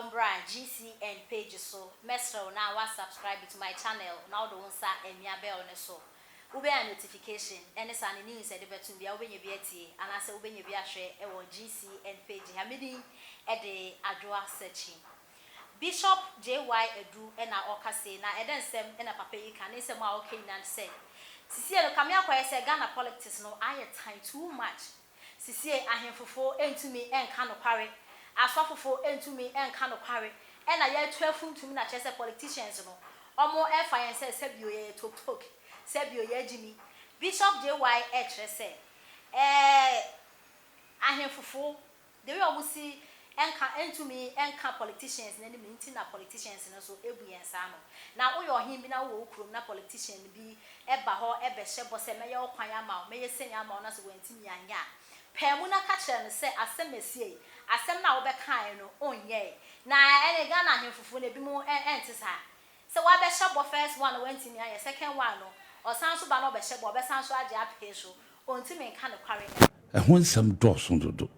umbra GCN page so mesro now wa subscribe to my channel now do nsa emia bell ne so ube a notification ene sa ne news e de betum bia ubenye bia tie anase ubenye bia hwe e wo GCN page ha medi e de adwoa searching Bishop JY Edu ena okase na eden sem ena papa yi kan nsem a okay nan say sisi e kamia kwa say Ghana politics no aye time too much sisi ahemfofo entumi enka no pare asofofo entumi enka no pare ena ye 12 ntumi na chese politicians no omo e finance sebio ye tok sebio ye jimi Bishop JY Etre say ahemfofo the way omusi enka entumi enka politicians na ni minti na politicians na so ebuyensa no na wo yo him bi na wo ukrum na politician bi eba ho ebe hyebo se meye okwan ama meye senya ama na so wantimi anya pemu na ka kire no se asem esie asem na wo be kan no onye na ene Ghana ahemfofo na bi mu enti sa se wa be hyebo first one wantimi anya second one no osan so ba no be hyebo obe san so age application ontimi nka no kware ehun sam doso dodo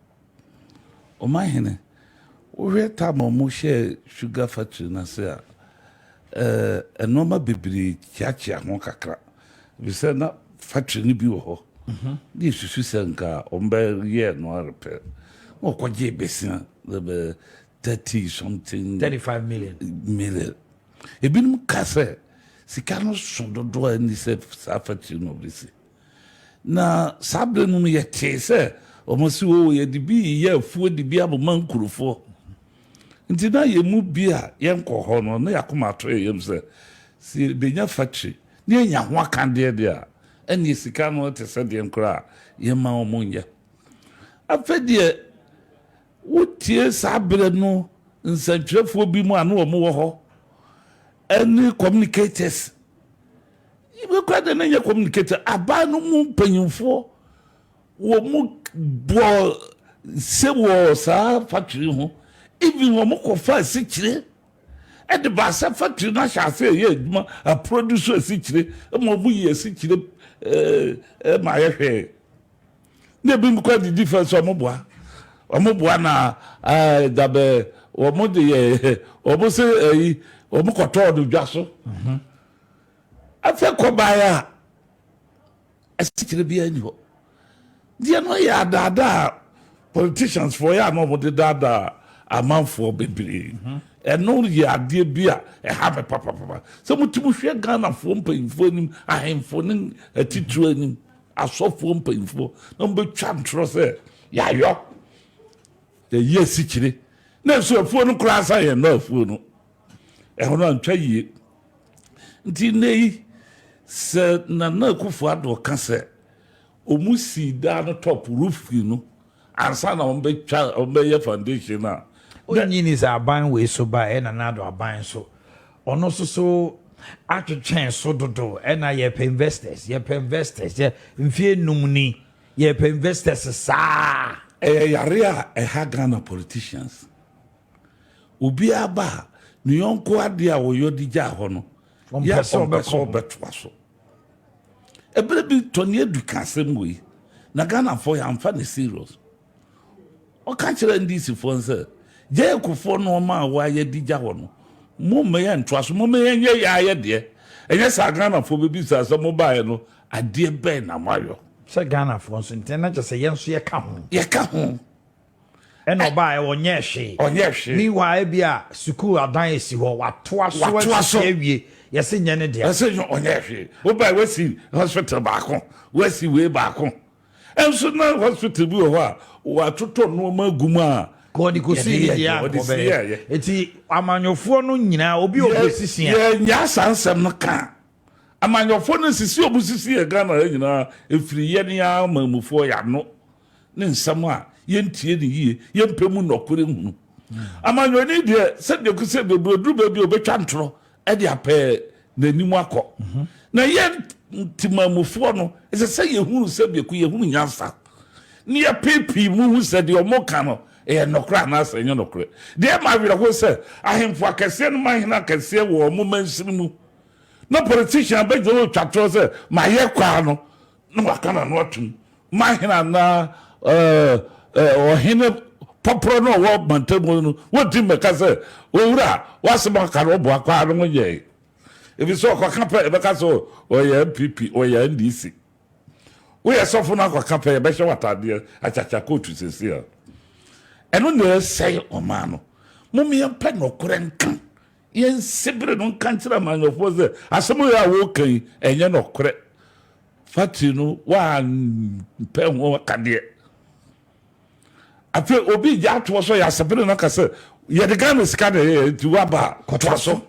o my hene we tamo mo share sugar factory na say enoma bibiri chiachia ho kakra we say na factory ni bi wo ho di susu senka omba ye no repair o kwaje besia the 30 something 35 million ebinum kase sikano sondodo ani se factory no bisi na sabre no ye tese omosi wo ye di bi ye afuo di bi aboma nkurufo nti na ye mu bi a ye nkoho no na yakoma to ye mse si benya factory ne nya ho akande de a eni sika no te se de nkura ye ma omonye afedie wotie sabre no nsantwefo bi mu anu omo wo ho eni communicators ibe kwa de na ye communicator aba no mu panyimfo wo mu bo se wo sa factory ho even wo mo ko fa sikire e de ba sa factory na sha se ye aduma a produce sikire mo bu ye sikire ma ye hwe ne bi ko di difference o mo boa na da be wo mo de ye o mo se o mo ko to do dwaso afa ko ba ya sikire bi ani ho dia no ya dada politicians for ya no de dada amount for bibiri no ya de bia have papa so mutumu hwe Ghana for mpanyimfo nim ahemfo nim atitu anim asofo mpanyimfo no betwa ntro se ya yo the yes sikire na so afuo no kura sa ye na afuo no hono antwa yie nti nei se na kufu ado ka se omusi da no top roof no ansa na ombe ye foundation na onyini za aban we so ba e na do aban so ono so atwetwen so dodo e na ye pe investors ye mfie numni ye pe investors sa yare a ha Ghana politicians obi aba ni yonko ade a wo yodija ho no ye so be ko betwa so ebere bi toni edukasem we na Ghana for ya amfa ne serious o ka kire ndisi fo nse je ekufo no ma wa ye dija ho no mo me ye ntwaso mo me ye ya ye de enye sa Ghana fo be bi sa so mo ba ye no ade be na mayo se Ghana fo nso ntena je se yenso ye ka ho eno ba e onye hwe mi wa e bia school adan esi ho watoa so awie yesi nyane dia yesi onye hwe wo ba wesi hospital baako wesi we baako enso na hospital bi ho a watoto no magum a ko di ko si dia ko be eti amanyofo no nyina obi opposition ya nya sansem no ka amanyofo no sisi obusisi e Ghana nyina efiri ye ne ya mamufo ya no ne nsam a yentie ne yie yempemu nokore hunu amanyoni de se de ku se bebrodru ba bi obetwa ntro e de apɛ n'anim akɔ na ye timamufo no ese se ye hunu se be ku ye hunu nyansa ne ye pepi mu hu se de omoka no e nokra na se nye nokre de ma wira ho se ahemfo akese no mahina akese wo mo mansim mu na politician be jo twatro se ma ye kwa no no waka na no atum mahina na ohene popro no wo mantemu no wodi meka say owura wasema ka no bo akwa no ye ebi so akwa pa ebeka so oye MPP oye NDC we sofo na akwa pa ebe hye watade achacha kotu sesi a eno na say o ma no mummy empa no korenkan yen sebre no kan kira manofo ze asemo ya wo kan enye no kore fati no wa pe ho kade afi obi ja to so ya sebre no kase ye de gan sika de ti wa ba koto so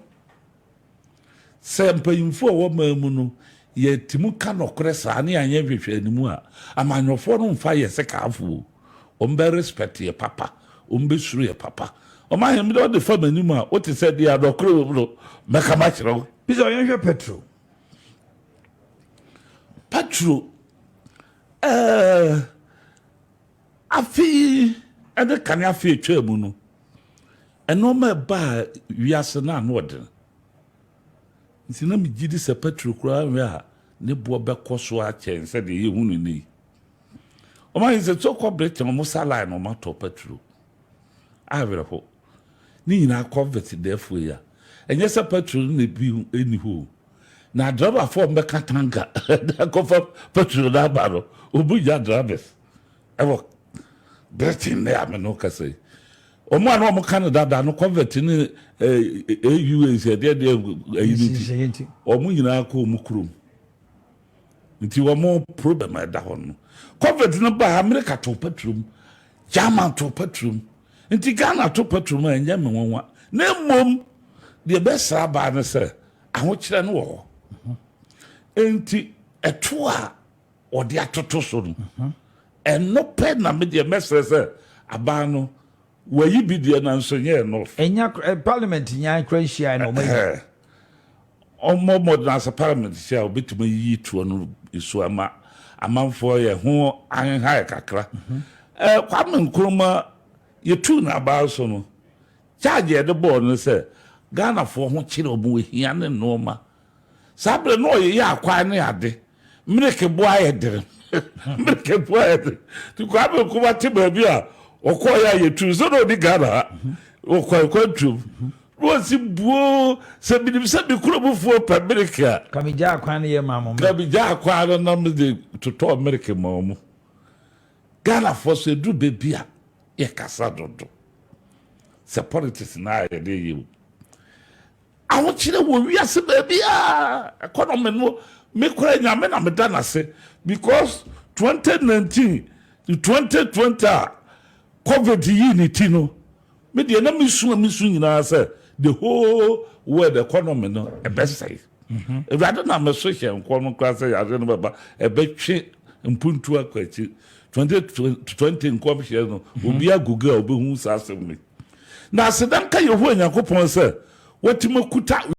sempa info wo mamu no ye timu ka no kore sa ne anye hwehwe animu a amanofo no mfa ye sika afo o mbe respect ye papa o mbe suru ye papa o ma him do the fam animu a o ti said ya do kro bro meka ma kiro bizo yen hwe petro afi ade kan afi etwa mu no eno ma ba wiase na no de nti na mi gidi se petro kura we a ne bo be koso a chen se de ye hunu ni o ma yin se to ko break mo sala no ma to petro a vere ho ni na convert therefore ya enye se petro ne bi eni ho na driver for me katanga da ko for petro da baro obu ya drivers ewo breaking ne ameno kase o mo anu o Canada da no convert ni AUA se de unity o mo nyina ko mu krom nti wo mo problem da ho no convert no ba America to petro German to petro nti Ghana to petro ma enye me wonwa na mom de be sa ba na se aho kire no wo enti eto a odi atoto so no no pe na me de mesese aba no wayi bidie na nso nye no enya parliament nya kranhia na omayi omo modern parliament sia obetuma yi tuo no isu ama amanfo ye ho anha kakra kwame nkroma ye tu na ba so no charge de board no se Ghana fo ho kire obo hia ne no ma sabre no ye akwa ne ade mreke bo ayedere mreke bo ayedere ti kwame nkroma ti ba bi a okoya ye tu so no di Ghana okoya tu Rosi buo se binim se bi kuro bufuo pa America kamija akwa ne ye mamu kamija akwa na me de toto America mamu Ghana for se du bebia ye kasa dodo se politics na ye de yi awo kire wo wiase bebia economy no me kura nyame na me dana se because 2019 to 2020 COVID yi ni tino me de na misu nyina se the whole world economy no e best say if I don't am social economy class ya no baba e betwe mpuntu akwachi 2020 nkom share no obi agugu obi hu sa asem me na sedan ka yeho anyakopon se watimo kuta